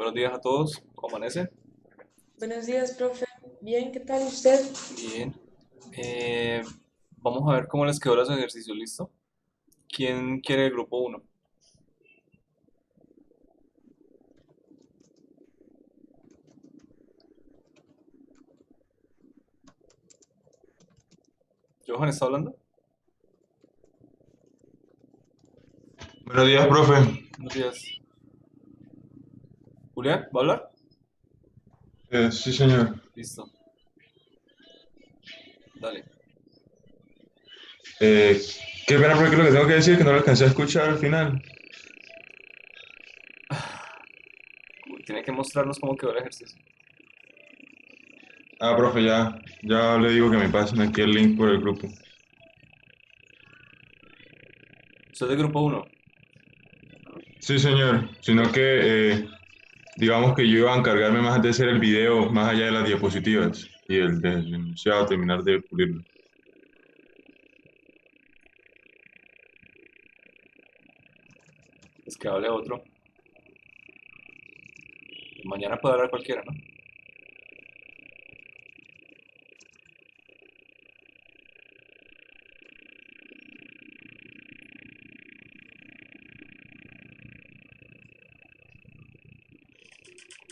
Buenos días a todos, ¿cómo amanece? Buenos días, profe. Bien, ¿qué tal usted? Bien. Eh, Vamos a ver cómo les quedó los ejercicios, ¿listo? ¿Quién quiere el grupo uno? ¿Johan está hablando? Buenos días, profe. Buenos días. ¿Julián? ¿Va a hablar? Sí, señor. Listo, dale. Eh, Qué pena, porque lo que tengo que decir es que no lo alcancé a escuchar al final. Tiene que mostrarnos cómo quedó el ejercicio. Ah, profe, ya le digo que me pasen aquí el link por el grupo. ¿Usted es de grupo uno? Sí, señor. Sino que, digamos que yo iba a encargarme más de hacer el video más allá de las diapositivas y el del enunciado, terminar de pulirlo. Es que hable otro. Mañana puede hablar cualquiera, ¿no?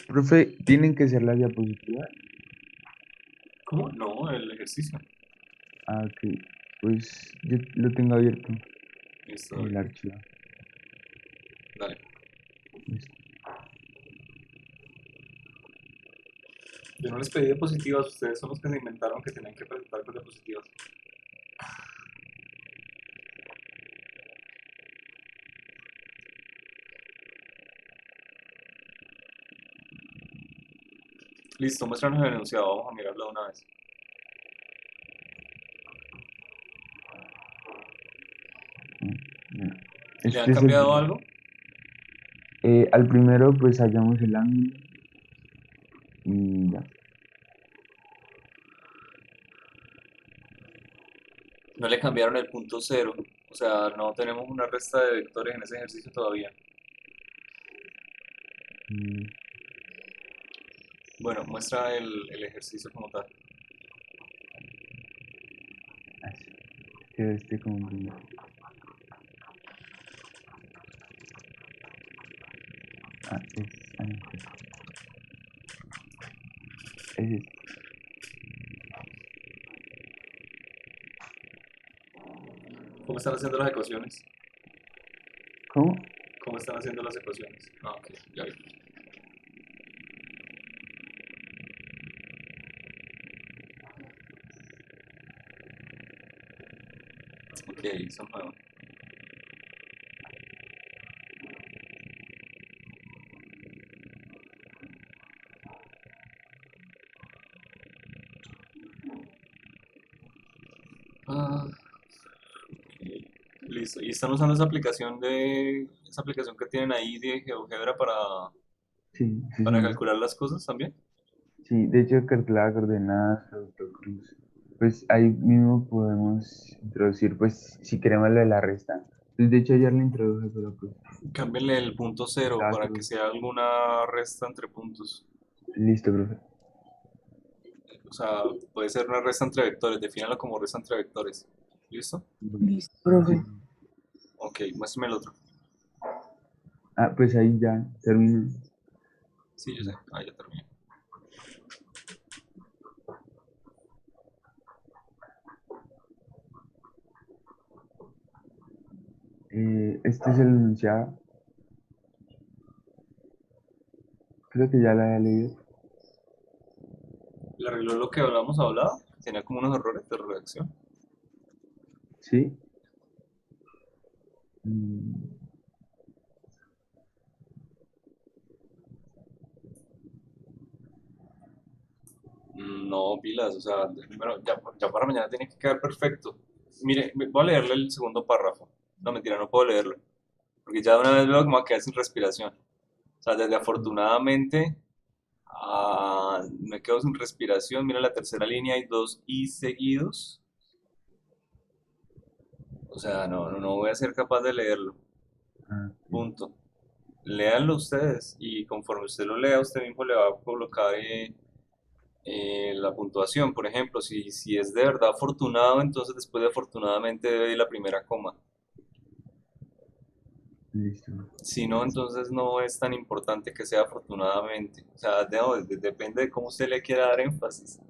Profe, ¿tienen que ser las diapositivas? ¿Cómo? No, el ejercicio. Ah, ok. Pues yo lo tengo abierto, Listo, dale. el archivo. Dale. Listo. Yo no les pedí diapositivas, ustedes son los que se inventaron que tenían que presentar con diapositivas. Listo, muéstranos el enunciado, vamos a mirarlo de una vez. Bueno, ¿Le han este es el cambiado primero. algo? Al primero, pues hallamos el ángulo y ya. No le cambiaron el punto cero, o sea, no tenemos una resta de vectores en ese ejercicio todavía. Mm, Bueno, muestra el ejercicio como tal. Así. Quedó este como primero. No, es este. ¿Cómo están haciendo las ecuaciones? ¿Cómo? ¿Cómo están haciendo las ecuaciones? Ah, ok, ya vi. Ok, son nuevos. Ah, ok. Listo. ¿Y están usando esa aplicación que tienen ahí de GeoGebra Sí, sí, para señor. calcular las cosas también? Sí, de hecho, calculaba coordenadas, autocruz. Pues ahí mismo podemos introducir, pues, si queremos lo de la resta. Pues, de hecho, ayer lo introduje, pero pues, Cámbienle el punto cero estaba para que todo. sea alguna resta entre puntos. Listo, profe. O sea, puede ser una resta entre vectores, defínalo como resta entre vectores. ¿Listo? Listo, Sí. profe. Ok, muéstrame el otro. Ah, pues ahí ya termino. Sí, yo sé. Ah, ya terminé. Este es el enunciado. Creo que ya lo había leído. ¿Le arregló lo que hablado? Tenía como unos errores de redacción. Sí. Mm, No, pilas, o sea, primero, ya para mañana tiene que quedar perfecto. Mire, voy a leerle el segundo párrafo. No, mentira, no puedo leerlo. Porque ya de una vez veo que me va a quedar sin respiración. O sea, desde afortunadamente me quedo sin respiración. Mira la tercera línea, hay dos i seguidos. O sea, no voy a ser capaz de leerlo. ah, sí. Punto. léanlo ustedes y conforme usted lo lea, usted mismo le va a colocar la puntuación. Por ejemplo, si es de verdad afortunado, entonces después de afortunadamente debe ir la primera coma. Listo. Si no, entonces no es tan importante que sea afortunadamente. O sea, depende de cómo usted le quiera dar énfasis. Bueno,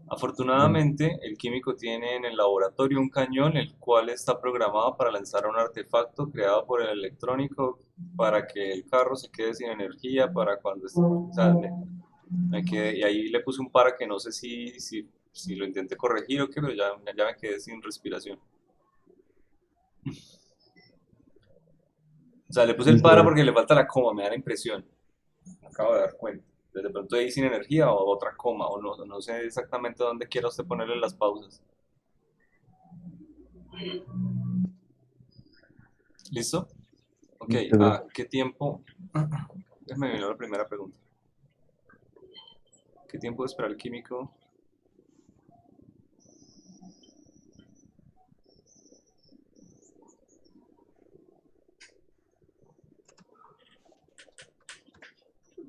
Afortunadamente, el químico tiene en el laboratorio un cañón el cual está programado para lanzar un artefacto creado por el electrónico para que el carro se quede sin energía para cuando o sea, y ahí le puse un para que no sé si lo intenté corregir o qué, pero ya me quedé sin respiración. O sea, le puse el listo, para profe. porque le falta la coma, me da la impresión. Me acabo de dar cuenta. De pronto ahí sin energía o otra coma, o no sé exactamente dónde quiera usted ponerle las pausas. ¿Listo? Ok, Listo, profe. ¿qué tiempo? Déjame ver la primera pregunta. ¿Qué tiempo espera el químico?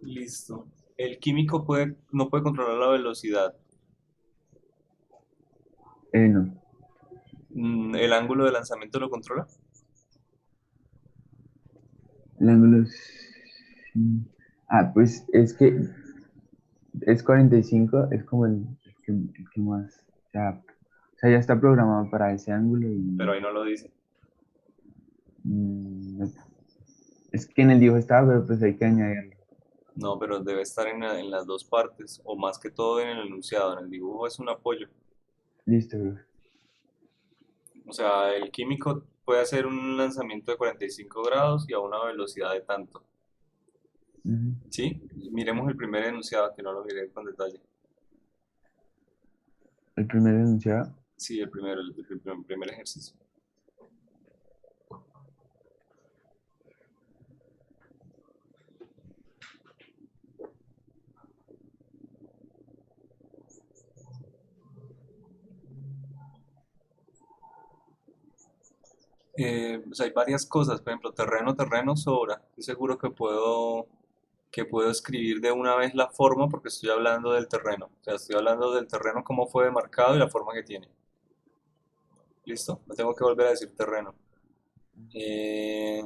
Listo. El químico no puede controlar la velocidad. No. ¿El ángulo de lanzamiento lo controla? El ángulo es... pues es que es 45, es como el que más se adapta. O sea, ya está programado para ese ángulo Pero y ahí no lo dice. mm, es que en el dibujo estaba, pero pues hay que añadirlo. No, pero debe estar en las dos partes, o más que todo en el enunciado. En el dibujo es un apoyo. Listo, profe. O sea, el químico puede hacer un lanzamiento de 45 grados y a una velocidad de tanto. Ujú. ¿Sí? Miremos el primer enunciado, que no lo miré con detalle. El primer enunciado. Sí, el primero, el primer ejercicio. Pues hay varias cosas, por ejemplo, terreno sobra. Estoy seguro que puedo escribir de una vez la forma porque estoy hablando del terreno. O sea, estoy hablando del terreno, cómo fue demarcado y la forma que tiene. ¿Listo? No tengo que volver a decir terreno. Eh,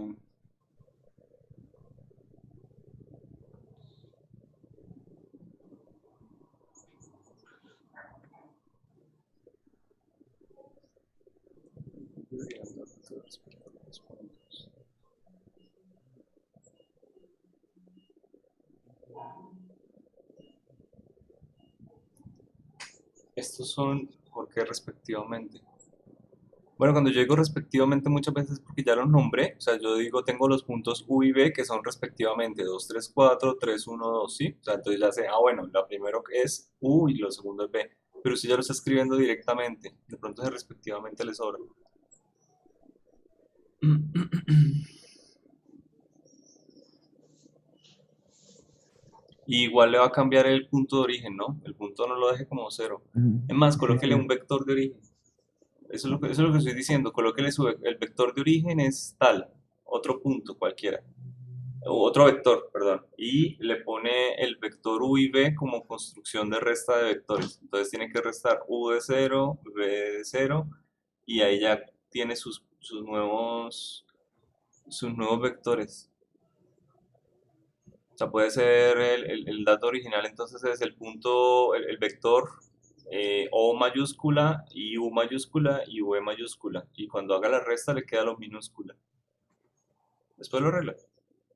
estos son, ¿por qué respectivamente? Bueno, cuando yo digo respectivamente muchas veces porque ya los nombré, o sea, yo digo tengo los puntos U y B que son respectivamente 2 3 4 3 1 2, ¿sí? O sea, entonces ya sé, bueno, la primero es U y lo segundo es B, pero si ya lo está escribiendo directamente, de pronto ese respectivamente le sobra. Y igual le va a cambiar el punto de origen, ¿no? El punto no lo deje como cero. Ujú. Es más, Sí, colóquele un sí. vector de origen. Eso es lo que estoy diciendo. Colóquele el vector de origen es tal, otro punto cualquiera. Otro vector, perdón, y le pone el vector u y b como construcción de resta de vectores. Entonces tiene que restar u de 0, b de 0, y ahí ya tiene sus nuevos vectores. O sea, puede ser el dato original, entonces es el punto, el vector O mayúscula y U mayúscula y V mayúscula. Y cuando haga la resta le queda lo minúscula. Después lo arregla.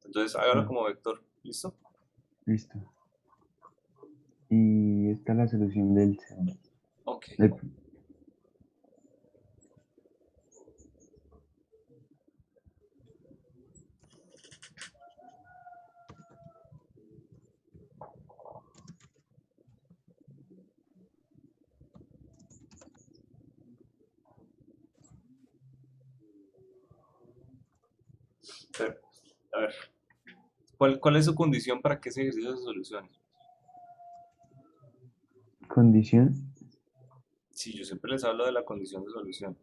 Entonces hágalo Sí, como vector. ¿Listo? listo. Y esta es la solución Ok. del- Pero, a ver, ¿cuál es su condición para que ese ejercicio se solucione? condición. Sí, yo siempre les hablo de la condición de solución.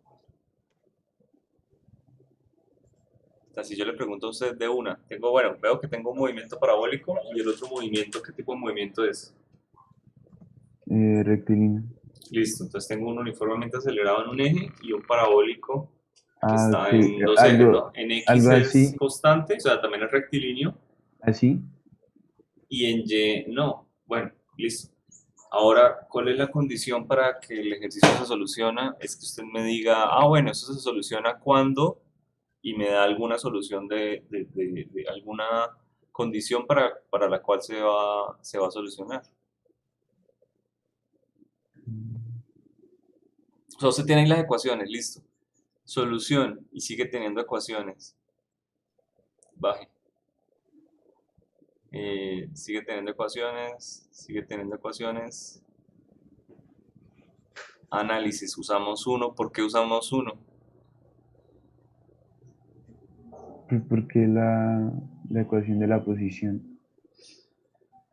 sea, si yo le pregunto a usted de una, bueno, veo que tengo un movimiento parabólico y el otro movimiento, ¿qué tipo de movimiento es? Rectilíneo. Listo, entonces tengo un uniformemente acelerado en un eje y un parabólico que Ah, está ok. en dos ejes, ¿no? Algo, En X algo es así, constante, o sea, también es rectilíneo, así. y en Y no. Bueno, listo. Ahora, ¿cuál es la condición para que el ejercicio se soluciona? Es que usted me diga, bueno, eso se soluciona cuando, y me da alguna solución de alguna condición para la cual se va a solucionar. O sea, usted tiene ahí las ecuaciones, listo. Solución, y sigue teniendo ecuaciones. Baje. Sigue teniendo ecuaciones, sigue teniendo ecuaciones. Análisis, usamos uno. ¿Por qué usamos uno? Pues porque la ecuación de la posición.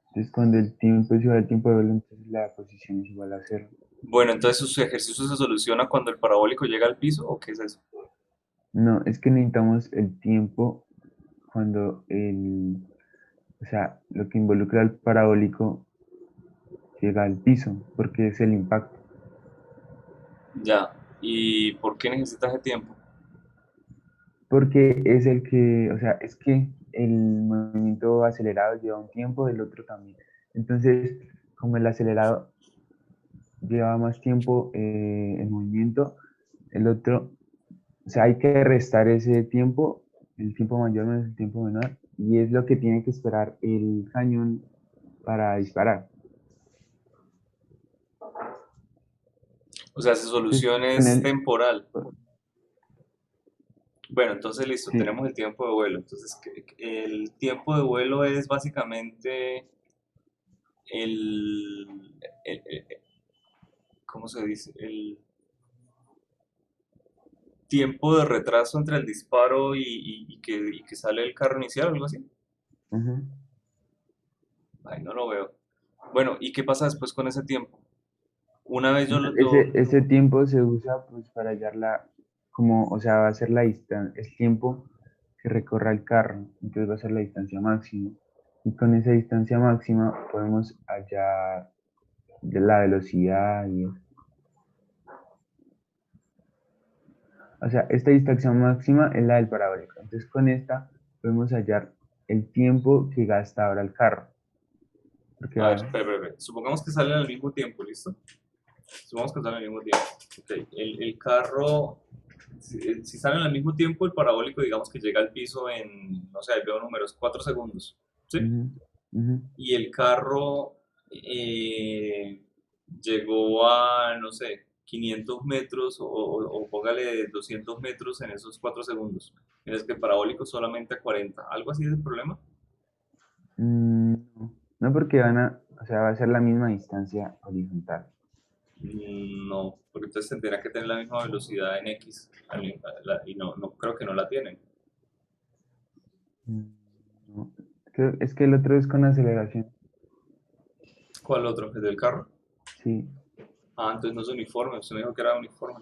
Entonces, cuando el tiempo es igual al tiempo de vuelo, entonces la posición es igual a cero. Bueno, entonces su ejercicio se soluciona cuando el parabólico llega al piso, ¿o qué es eso? No, es que necesitamos el tiempo cuando o sea, lo que involucra al parabólico llega al piso, porque es el impacto. Ya. ¿Y por qué necesitas ese tiempo? Porque es el que, o sea, es que el movimiento acelerado lleva un tiempo, el otro también. Entonces, como el acelerado lleva más tiempo en movimiento, el otro, o sea, hay que restar ese tiempo, el tiempo mayor menos el tiempo menor, y es lo que tiene que esperar el cañón para disparar. O sea, su Entonces, solución con es el, temporal. Bueno, entonces listo, sí, tenemos el tiempo de vuelo. Entonces, el tiempo de vuelo es básicamente el, ¿cómo se dice? El tiempo de retraso entre el disparo y que sale el carro inicial, algo así. ujú. Ay, no lo veo. Bueno, ¿y qué pasa después con ese tiempo? Una vez yo, Ese tiempo se usa pues para hallarla, como, o sea, va a ser la distancia, el tiempo que recorra el carro, entonces va a ser la distancia máxima. Y con esa distancia máxima podemos hallar de la velocidad y eso. O sea, esta distancia máxima es la del parabólico. Entonces con esta podemos hallar el tiempo que gasta ahora el carro. Porque a ver, va, espera. Supongamos que salen al mismo tiempo, ¿listo? Supongamos que salen al mismo tiempo. Ok, el carro, si salen al mismo tiempo, el parabólico, digamos que llega al piso en, no sé, veo números, 4 segundos, ¿sí? ujú, ujú, Y el carro llegó a, no sé, 500 metros o póngale 200 metros en esos 4 segundos. En es que el parabólico solamente a 40. ¿Algo así es el problema? no, no porque o sea, va a ser la misma distancia horizontal. No, porque entonces tendría que tener la misma velocidad en X y no creo que no la tienen. Mm, no. Es que el otro es con aceleración. ¿Cuál otro? ¿El del carro? Sí. Entonces no es uniforme, usted me dijo que era uniforme.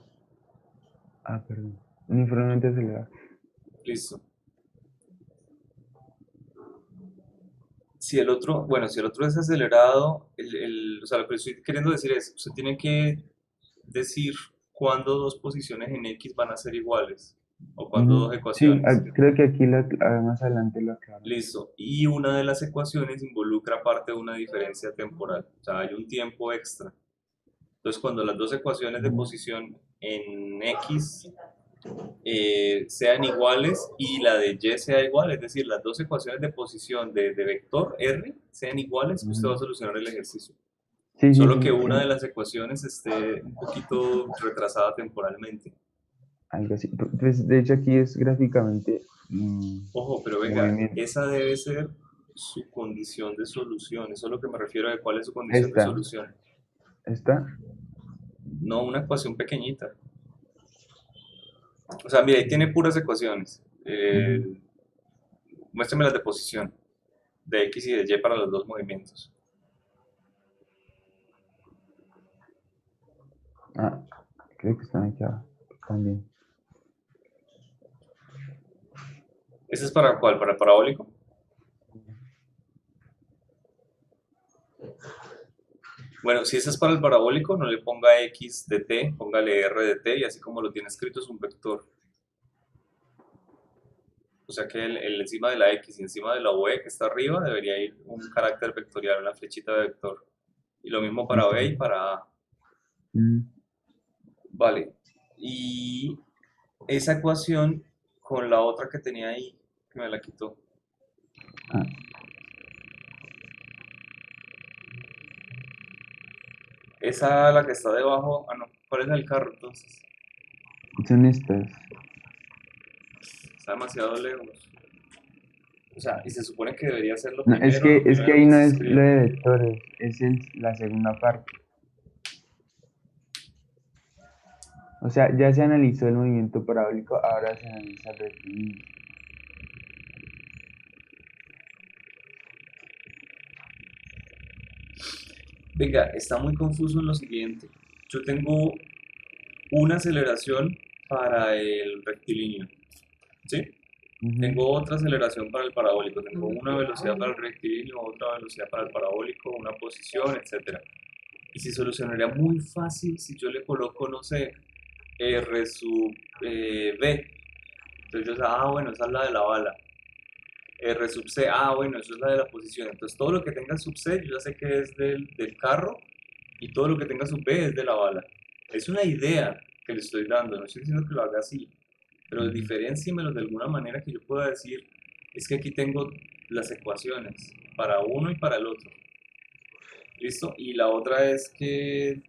Ah, perdón. Uniformemente acelerado. Listo. Si el otro es acelerado, o sea, lo que estoy queriendo decir es, usted tiene que decir cuándo dos posiciones en X van a ser iguales, o cuándo dos Ujú. Sí, ecuaciones. creo que aquí más adelante lo aclaro. Listo. Y una de las ecuaciones involucra parte de una diferencia temporal, o sea, hay un tiempo extra. Entonces, cuando las dos ecuaciones de Ujú, posición en X sean iguales y la de Y sea igual, es decir, las dos ecuaciones de posición de vector R sean iguales, usted va a ujú. solucionar el ejercicio. Sí, sí, Solo que sí. una de las ecuaciones esté un poquito retrasada temporalmente. Algo así. Pues, de hecho, aquí es gráficamente Ojo, pero venga, movimiento. esa debe ser su condición de solución. Eso es lo que me refiero de cuál es su condición de Esta, solución. esta. No una ecuación pequeñita. O sea, mira, ahí tiene puras ecuaciones. Ujú. Muéstrame las de posición, de X y de Y para los dos movimientos. Ah, creo que están aquí abajo también. ¿Ese es para cuál? ¿Para el parabólico? Bueno, si ese es para el parabólico, no le ponga x de t, póngale r de t y así como lo tiene escrito es un vector. O sea que el encima de la x y encima de la v que está arriba debería ir un carácter vectorial, una flechita de vector. Y lo mismo para b y para a. Mm. Vale. Y esa ecuación con la otra que tenía ahí, que me la quitó. Ah, Esa, la que está debajo, ah no, ¿cuál es el carro entonces? son estas. Está demasiado lejos. O sea, y se supone que debería ser No, lo es que primero ahí que no se es lo escribe. de vectores, es la segunda parte. O sea, ya se analizó el movimiento parabólico, ahora se analiza el rectilíneo. Venga, está muy confuso en lo siguiente. Yo tengo una aceleración para el rectilíneo, ¿sí? Ujú. Tengo otra aceleración para el parabólico, tengo una velocidad para el rectilíneo, otra velocidad para el parabólico, una posición, etcétera. Y se solucionaría muy fácil si yo le coloco, no sé, R sub B. Entonces yo sé, bueno, esa es la de la bala. R sub C, bueno, eso es la de la posición. Entonces todo lo que tenga sub C, yo ya sé que es del carro y todo lo que tenga sub B es de la bala. Es una idea que le estoy dando, no estoy diciendo que lo haga así, pero Ujú. diferenciemelo de alguna manera que yo pueda decir, es que aquí tengo las ecuaciones para uno y para el otro. ¿Listo? Y la otra es que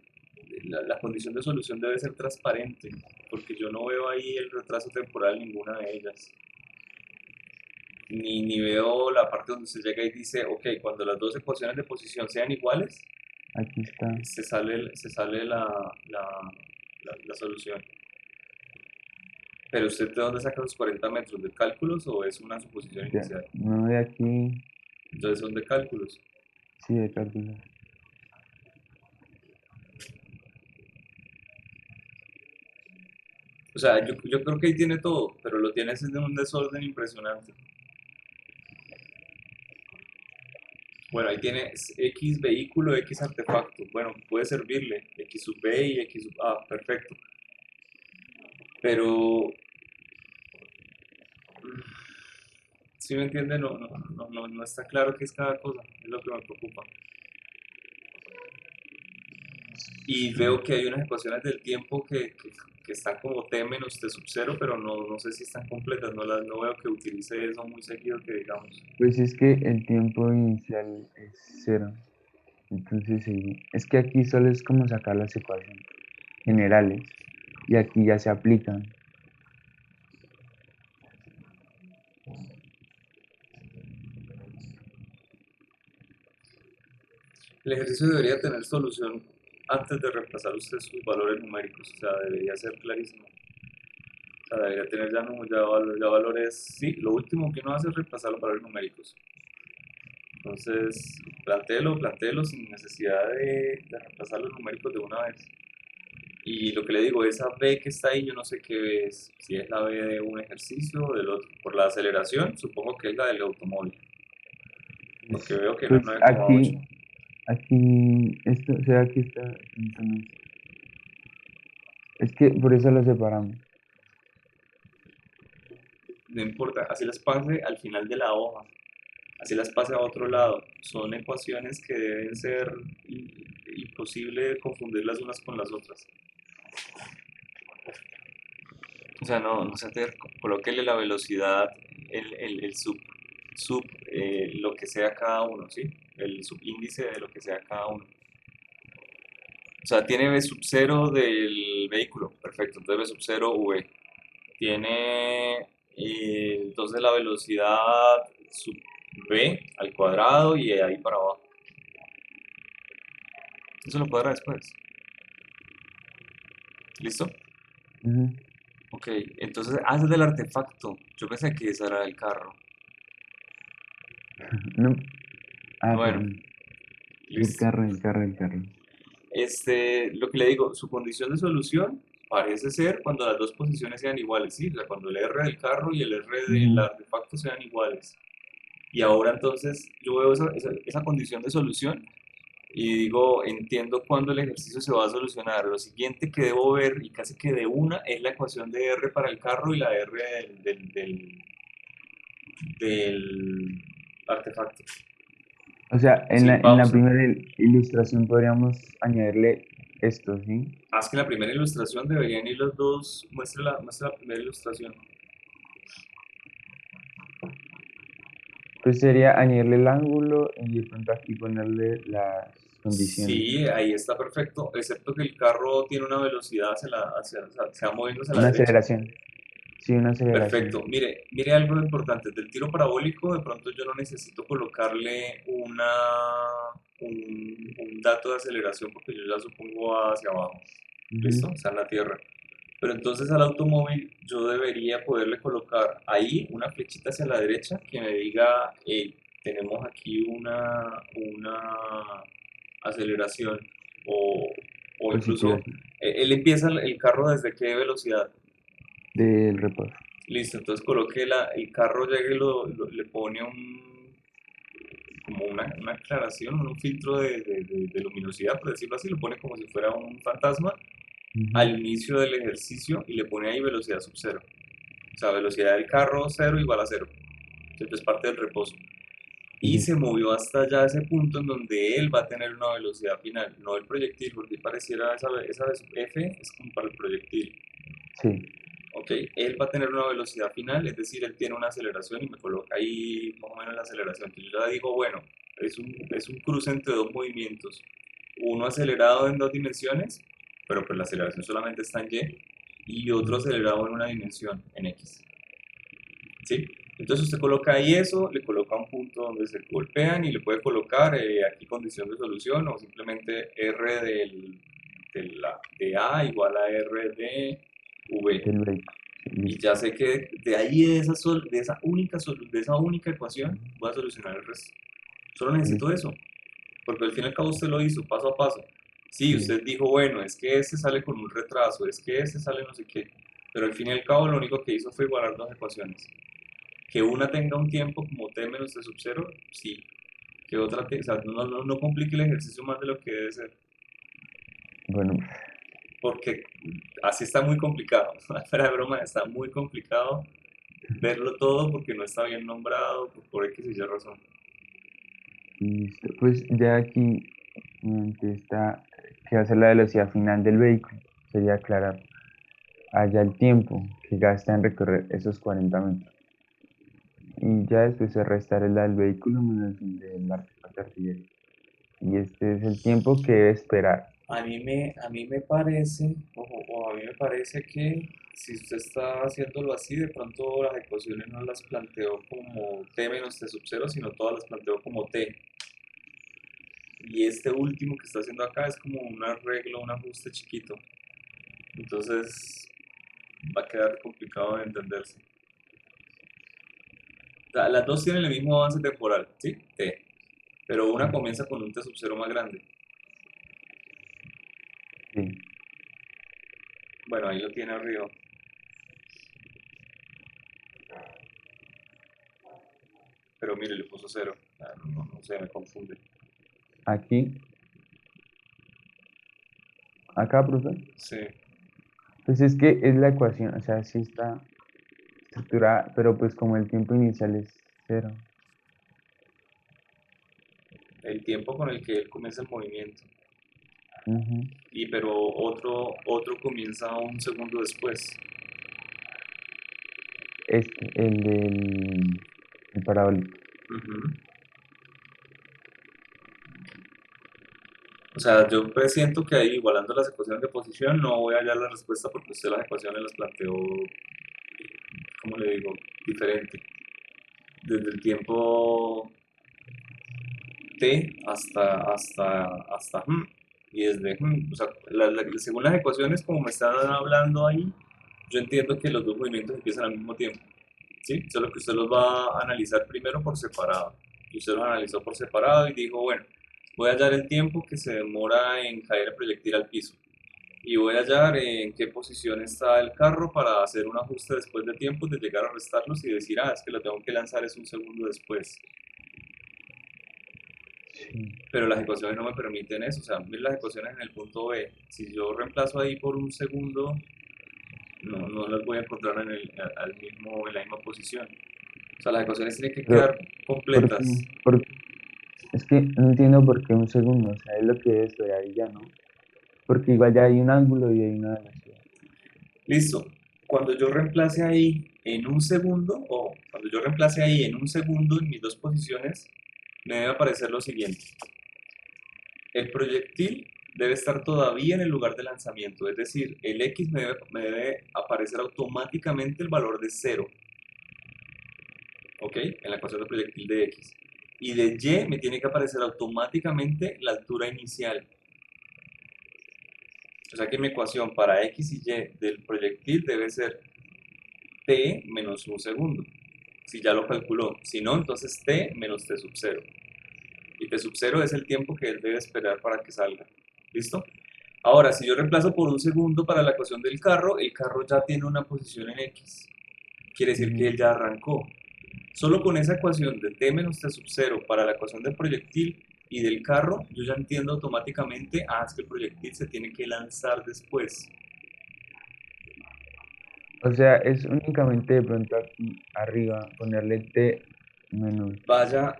la condición de solución debe ser transparente, porque yo no veo ahí el retraso temporal en ninguna de ellas. Ni veo la parte donde se llega y dice, ok, cuando las dos ecuaciones de posición sean iguales, Aquí está. se sale la solución. Pero usted de dónde saca los 40 metros, ¿de cálculos o es una suposición Ya, inicial? no de aquí, Entonces son de cálculos. sí, de cálculo. O sea, yo creo que ahí tiene todo, pero lo tienes en un desorden impresionante. Bueno, ahí tienes X vehículo, X artefacto. Bueno, puede servirle X sub B y X sub A, perfecto. Pero, si me entiende, no está claro qué es cada cosa, es lo que me preocupa. Y veo que hay unas ecuaciones del tiempo que están como T menos T sub cero, pero no sé si están completas, no veo que utilice eso muy seguido que digamos. Pues es que el tiempo inicial es cero. Entonces, sí, es que aquí solo es como sacar las ecuaciones generales y aquí ya se aplican. El ejercicio debería tener solución antes de reemplazar usted sus valores numéricos, o sea, debería ser clarísimo. O sea, debería tener ya valores, sí, lo último que uno hace es reemplazar los valores numéricos. Entonces, plantéelo sin necesidad de reemplazar los numéricos de una vez. Y lo que le digo, esa B que está ahí, yo no sé qué es, si es la B de un ejercicio o del otro. Por la aceleración, supongo que es la del automóvil, porque Pues, veo que no es pues 9,8. esto, o sea, aquí está. Entonces, es que por eso lo separamos. No importa, así las pase al final de la hoja, así las pase a otro lado. Son ecuaciones que deben ser imposible confundirlas unas con las otras. O sea, no se terco, colóquele la velocidad, el lo que sea cada uno, ¿sí? El subíndice de lo que sea cada uno. O sea, tiene V sub 0 del vehículo, perfecto, entonces V sub 0 V. Tiene entonces la velocidad sub V al cuadrado y de ahí para abajo. Eso lo cuadra después. ¿Listo? Ujú. Ok, entonces, ese es del artefacto. Yo pensé que esa era del carro. No, Bueno, perdón. listo. El carro. Lo que le digo, su condición de solución parece ser cuando las dos posiciones sean iguales, ¿sí? O sea, cuando el R del carro y el R del artefacto sean iguales. Y ahora entonces yo veo esa condición de solución y digo, entiendo cuándo el ejercicio se va a solucionar. Lo siguiente que debo ver, y casi que de una, es la ecuación de R para el carro y la R del artefacto. O sea, en Sin la pausa. primera ilustración podríamos añadirle esto, ¿sí? Haz que la primera ilustración deberían ir los dos. Muestra la primera ilustración. Pues sería añadirle el ángulo y de pronto aquí ponerle las condiciones. Sí, ahí está perfecto, excepto que el carro tiene una velocidad o sea, se va moviendo hacia la Una derecha. aceleración. Sí, una aceleración. Perfecto, mire algo importante, del tiro parabólico de pronto yo no necesito colocarle un dato de aceleración porque yo ya supongo hacia abajo, ¿listo? O sea, en la tierra. Pero entonces al automóvil yo debería poderle colocar ahí una flechita hacia la derecha que me diga, hey, tenemos aquí una aceleración o Positiva, incluso él empieza el carro desde qué velocidad. del reposo. Listo, entonces coloque el carro, llega y le pone como una aclaración, un filtro de luminosidad, por decirlo así, lo pone como si fuera un fantasma al inicio del ejercicio y le pone ahí velocidad sub cero. O sea, velocidad del carro cero igual a cero. Entonces es parte del reposo. Y se movió hasta allá ese punto en donde él va a tener una velocidad final, no el proyectil, porque pareciera esa F es como para el proyectil. Sí. Ok, él va a tener una velocidad final, es decir, él tiene una aceleración y me coloca ahí más o menos la aceleración. Entonces yo ya digo, bueno, es un cruce entre dos movimientos, uno acelerado en dos dimensiones, pero pues la aceleración solamente está en Y, y otro acelerado en una dimensión, en X. ¿Sí? Entonces usted coloca ahí eso, le coloca un punto donde se golpean y le puede colocar aquí condición de solución o simplemente R de A igual a R de V. Del vehículo. Sí, Y listo. ya sé que de ahí de esa única ecuación voy a solucionar el resto. Solo necesito Listo. eso, porque al fin y al cabo usted lo hizo paso a paso. Sí, Sí. usted dijo, bueno, es que este sale con un retraso, es que este sale no sé qué, pero al fin y al cabo lo único que hizo fue igualar dos ecuaciones. Que una tenga un tiempo como t menos t sub 0, sí. Que otra, o sea, no complique el ejercicio más de lo que debe ser, Bueno, porque así está muy complicado. Fuera de broma, está muy complicado verlo todo porque no está bien nombrado, por X y Y razón. listo. Pues ya aquí está que va a ser la velocidad final del vehículo. Sería aclarar allá el tiempo que gasta en recorrer esos 40 metros. Y ya después se restará la del vehículo menos el del artefacto artillero. Y este es el tiempo que debe esperar. A mí me parece, o a mí me parece que si usted está haciéndolo así, de pronto las ecuaciones no las planteó como t menos t sub 0, sino todas las planteó como t. Y este último que está haciendo acá es como un arreglo, un ajuste chiquito. Entonces va a quedar complicado de entenderse. Las dos tienen el mismo avance temporal, ¿sí? T. Pero una comienza con un T sub 0 más grande. Sí. Bueno, ahí lo tiene arriba. Pero mire, le puso 0. No sé, me confunde. Aquí, acá, profe. Sí. Pues es que es la ecuación, o sea, sí está estructurada, pero pues como el tiempo inicial es 0. El tiempo con el que él comienza el movimiento. Ujú. Pero otro comienza un segundo después. El del el parabólico. Ujú. O sea, yo presiento que ahí, igualando las ecuaciones de posición, no voy a hallar la respuesta porque usted las ecuaciones las planteó, ¿cómo le digo? Diferente. Desde el tiempo t hasta y desde o sea, según las ecuaciones como me están hablando ahí, yo entiendo que los dos movimientos empiezan al mismo tiempo, ¿sí? Solo que usted los va a analizar primero por separado. Y usted los analizó por separado y dijo, bueno, voy a hallar el tiempo que se demora en caer el proyectil al piso. y voy a hallar en qué posición está el carro para hacer un ajuste después de tiempo, de llegar a restarlos y decir, es que lo tengo que lanzar es un segundo después. Sí. Pero las ecuaciones no me permiten eso, o sea, miren las ecuaciones en el punto B. Si yo reemplazo ahí por un segundo, no las voy a encontrar en la misma posición. O sea, las ecuaciones tienen que Pero, quedar ¿por completas. qué? Es que no entiendo por qué un segundo, o sea, es lo que estoy ahí ya, ¿no? Porque igual ya hay un ángulo y hay una velocidad. Listo. Cuando yo reemplace ahí en un segundo, o cuando yo reemplace ahí en un segundo en mis dos posiciones, me debe aparecer lo siguiente. El proyectil debe estar todavía en el lugar de lanzamiento, es decir, el X me debe aparecer automáticamente el valor de 0, ¿ok? En la ecuación de proyectil de X. Y de Y me tiene que aparecer automáticamente la altura inicial. O sea que mi ecuación para X y Y del proyectil debe ser T menos un segundo. Si ya lo calculó. Si no, entonces T menos T sub 0. Y T sub 0 es el tiempo que él debe esperar para que salga. ¿Listo? Ahora, si yo reemplazo por un segundo para la ecuación del carro, el carro ya tiene una posición en X. Quiere decir que él ya arrancó. Solo con esa ecuación de T menos T sub 0 para la ecuación del proyectil y del carro, yo ya entiendo automáticamente, es que el proyectil se tiene que lanzar después. O sea, es únicamente de pronto aquí arriba ponerle T menos. Vaya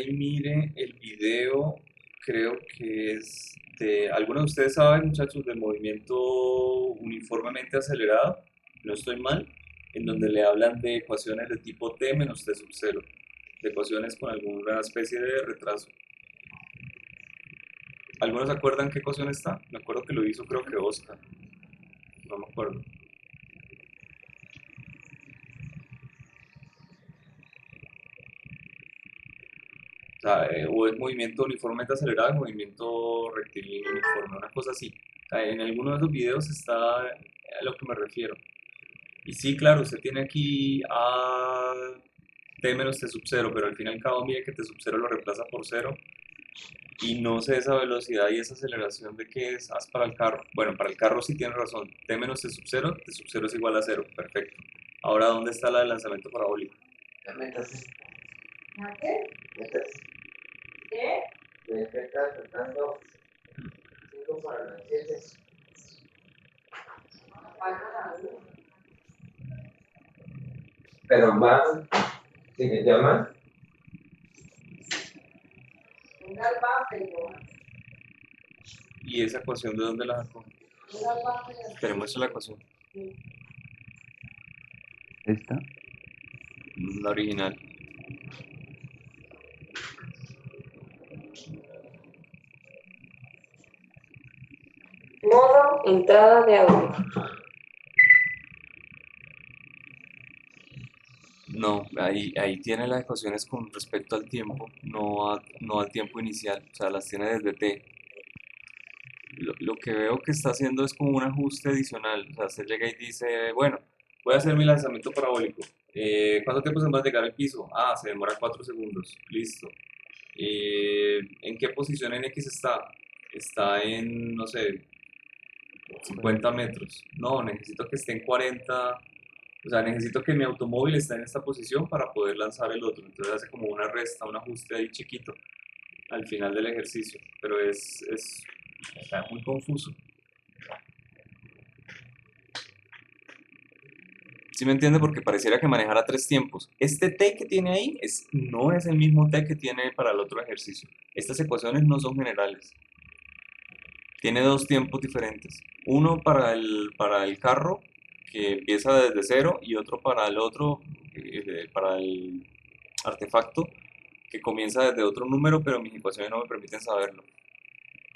y mire el video, creo que es de, ¿alguno de ustedes saben, muchachos, del movimiento uniformemente acelerado? No estoy mal, en donde le hablan de ecuaciones de tipo T menos T sub 0, de ecuaciones con alguna especie de retraso. ¿Algunos se acuerdan qué ecuación está? Me acuerdo que lo hizo, creo que Oscar, no me acuerdo. O sea, o es movimiento uniformemente acelerado, o movimiento rectilíneo uniforme, una cosa así. O sea, en alguno de esos videos está a lo que me refiero. Y sí, claro, usted tiene aquí a t menos t sub 0, pero al fin y al cabo mire que t sub 0 lo reemplaza por 0 y no sé esa velocidad y esa aceleración de qué es haz para el carro. Bueno, para el carro sí tiene razón, t menos t sub 0 es igual a 0, perfecto. Ahora, ¿dónde está la del lanzamiento parabólico? Métase, ¿A qué? métase. ¿Qué? Que está tratando 5 para las 7. Pero va, si me llaman, Un garbanzo, ¿Y esa ecuación de dónde la sacó? un garbanzo. Tenemos la ecuación, ¿Esta? la original. Modo entrada de audio. No, ahí tiene las ecuaciones con respecto al tiempo, no al tiempo inicial, o sea, las tiene desde t. Lo que veo que está haciendo es como un ajuste adicional, o sea, usted llega y dice, bueno, voy a hacer mi lanzamiento parabólico. ¿Cuánto tiempo se va a llegar al piso? Se demora 4 segundos, listo. ¿En qué posición en X está? Está en, no sé, 50 metros. No, necesito que esté en 40. O sea, necesito que mi automóvil esté en esta posición para poder lanzar el otro. Entonces hace como una resta, un ajuste ahí chiquito al final del ejercicio. Pero está muy confuso. ¿Sí me entiende? Porque pareciera que manejara tres tiempos. Este T que tiene ahí no es el mismo T que tiene para el otro ejercicio. Estas ecuaciones no son generales. Tiene dos tiempos diferentes. Uno para el carro, que empieza desde cero, y otro para el otro, para el artefacto, que comienza desde otro número, pero mis ecuaciones no me permiten saberlo.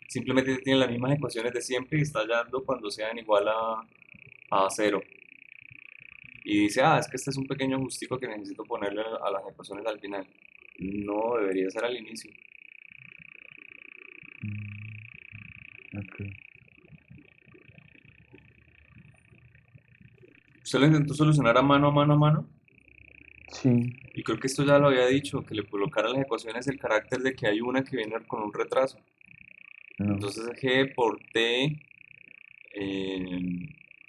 Simplemente tienen las mismas ecuaciones de siempre y está hallando cuando sean igual a cero. Y dice, es que este es un pequeño ajustico que necesito ponerle a las ecuaciones al final. No, debería ser al inicio. Ok. ¿Usted lo intentó solucionar a mano, a mano, a mano? Sí, Y creo que esto ya lo había dicho, que le colocara a las ecuaciones el carácter de que hay una que viene con un retraso. no. Entonces G por T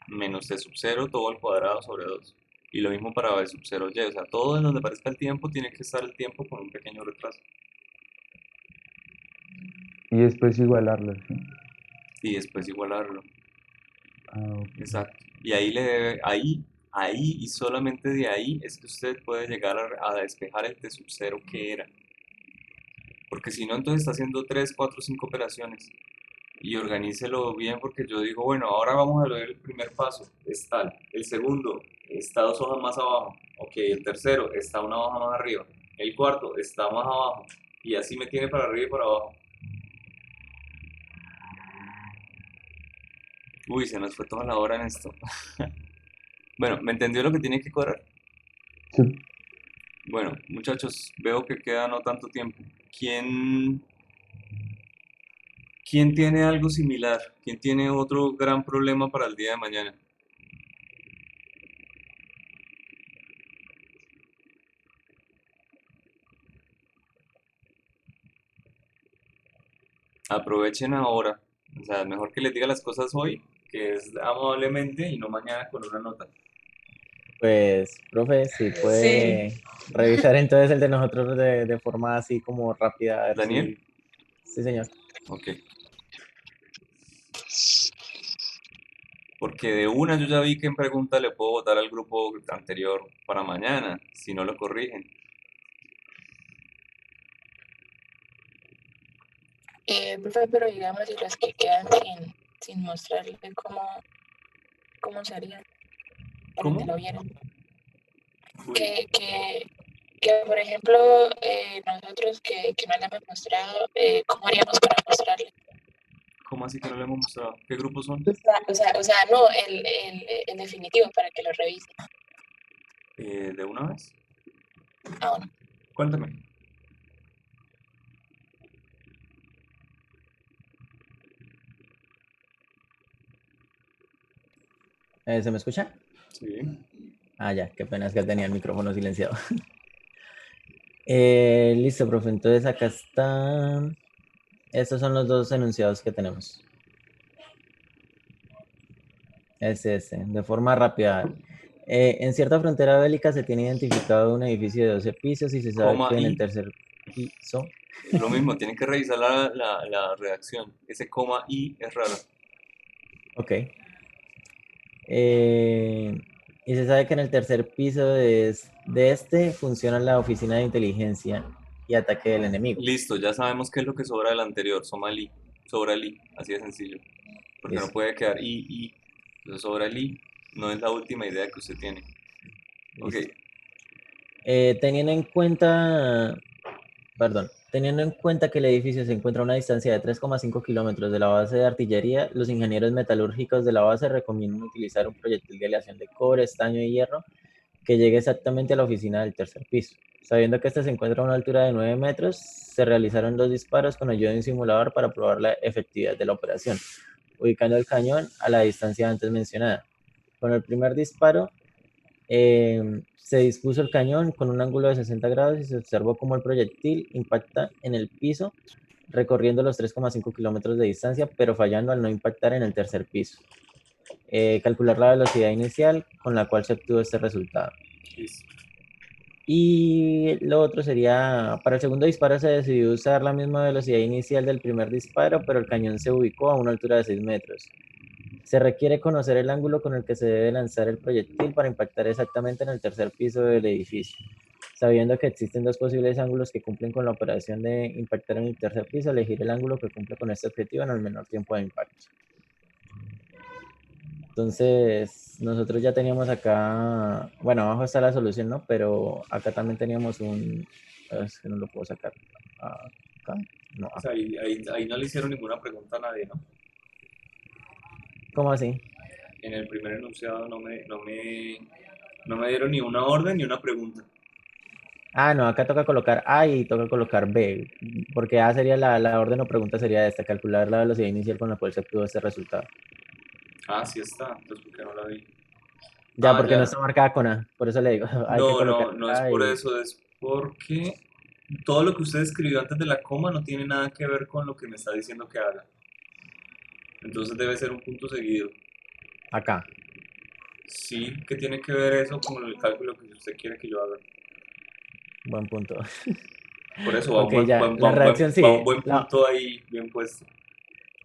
menos t sub 0 todo al cuadrado sobre 2. Y lo mismo para b sub 0 y, o sea, todo en donde aparezca el tiempo tiene que estar el tiempo con un pequeño retraso. Y después igualarlo, ¿sí? Y después igualarlo. Ah, ok. Exacto. Y ahí y solamente de ahí es que usted puede llegar a despejar el t sub 0 que era. Porque si no, entonces está haciendo 3, 4, 5 operaciones. Y organícelo bien porque yo digo, bueno, ahora vamos a ver el primer paso, es tal. El segundo está 2 hojas más abajo. Ok, el tercero está 1 hoja más arriba. El cuarto está más abajo. Y así me tiene para arriba y para abajo. Uy, se nos fue toda la hora en esto. Bueno, ¿me entendió lo que tiene que correr? Sí. Bueno, muchachos, veo que queda no tanto tiempo. ¿Quién tiene algo similar? ¿Quién tiene otro gran problema para el día de mañana? Aprovechen ahora. O sea, mejor que les diga las cosas hoy, que es amablemente y no mañana con una nota. Pues, profe, si Sí, puede revisar entonces el de nosotros de forma así como rápida, a ver ¿Daniel? si... Sí, señor. Ok. Porque de una yo ya vi que en pregunta le puedo votar al grupo anterior para mañana, si no lo corrigen. Profe, pero digamos, y los que quedan sin mostrarle cómo se harían para que ¿Cómo? lo vieran. Uy, Que por ejemplo, nosotros que no le hemos mostrado, ¿cómo haríamos para mostrarle? ¿cómo así que no le hemos mostrado? ¿Qué grupos son? O sea, no, el definitivo para que lo revise. ¿De una vez? Ah, bueno. Cuéntame. ¿Se me escucha? Sí. Ah, ya, qué pena, es que tenía el micrófono silenciado. Listo, profe, entonces acá están... Estos son los dos enunciados que tenemos. De forma rápida. En cierta frontera bélica se tiene identificado un edificio de 12 pisos y se sabe Coma que en el y. tercer piso... Lo mismo, tienen que revisar la redacción. Ese coma y es raro. Ok. Y se sabe que en el tercer piso de este funciona la oficina de inteligencia y ataque del enemigo. Listo, ya sabemos qué es lo que sobra del anterior. Somalí. Sobra el i. Así de sencillo. Porque no Listo. puede quedar i. Entonces sobra el i. No es la última idea que usted tiene. Ok. Listo. Teniendo en cuenta que el edificio se encuentra a una distancia de 3,5 kilómetros de la base de artillería, los ingenieros metalúrgicos de la base recomiendan utilizar un proyectil de aleación de cobre, estaño y hierro que llegue exactamente a la oficina del tercer piso. Sabiendo que este se encuentra a una altura de 9 metros, se realizaron 2 disparos con ayuda de un simulador para probar la efectividad de la operación, ubicando el cañón a la distancia antes mencionada. Con el primer disparo, se dispuso el cañón con un ángulo de 60 grados y se observó cómo el proyectil impacta en el piso, recorriendo los 3,5 kilómetros de distancia, pero fallando al no impactar en el tercer piso. Calcular la velocidad inicial con la cual se obtuvo este resultado. Listo. Y lo otro sería, para el segundo disparo se decidió usar la misma velocidad inicial del primer disparo, pero el cañón se ubicó a una altura de 6 metros. Se requiere conocer el ángulo con el que se debe lanzar el proyectil para impactar exactamente en el tercer piso del edificio. Sabiendo que existen dos posibles ángulos que cumplen con la operación de impactar en el tercer piso, elegir el ángulo que cumple con este objetivo en el menor tiempo de impacto. Entonces, nosotros ya teníamos acá, bueno, abajo está la solución, ¿no? Pero acá también teníamos es que no lo puedo sacar. Acá, no, O sea, ahí no le hicieron ninguna pregunta a nadie, ¿no? ¿cómo así? En el primer enunciado no me dieron ni una orden ni una pregunta. Ah, no, acá toca colocar A y toca colocar B, porque A sería la orden o pregunta sería esta, calcular la velocidad inicial con la cual se obtuvo este resultado. Ah, sí está. Entonces, ¿por qué no la vi? Ya, porque no Ya. está marcada con A, por eso le digo, hay que No, colocar no es A por y... eso, es porque todo lo que usted escribió antes de la coma no tiene nada que ver con lo que me está diciendo que haga. Entonces debe ser un punto seguido. Acá. Sí, ¿qué tiene que ver eso con el cálculo que usted quiere que yo haga? Buen punto. Por eso Ok, ya, la redacción va un sigue. buen punto ahí bien puesto.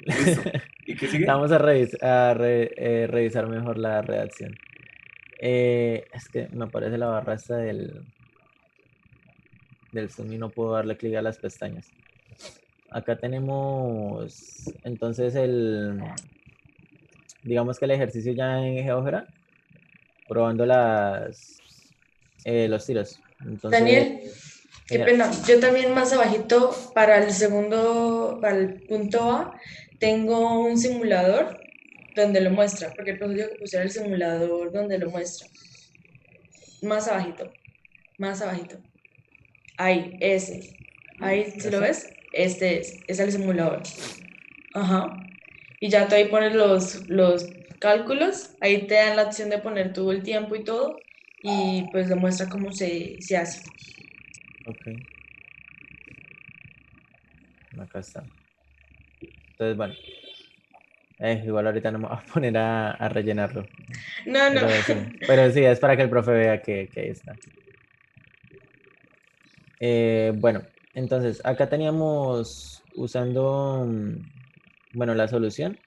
Listo. ¿Y qué sigue? Vamos a, revisar mejor la redacción. Es que me aparece la barra esta del Zoom y no puedo darle clic a las pestañas. Acá tenemos entonces digamos que el ejercicio ya en GeoGebra, probando los tiros. Entonces, Daniel, qué señora, pena. Yo también más abajito para el segundo, para el punto A, tengo un simulador donde lo muestra, porque el profesor dijo que pusiera el simulador donde lo muestra. Más abajito, más abajito. Ahí, ese. Ahí, si lo ¿este? ves, este es el simulador. Ajá. Y ya tú ahí pones los cálculos, ahí te dan la opción de poner todo el tiempo y todo, y pues demuestra cómo se hace. Ok, acá está. Entonces, bueno, igual ahorita no me voy a poner a rellenarlo. No, no. Pero sí, es para que el profe vea que ahí está. Bueno, entonces acá teníamos usando, bueno, la solución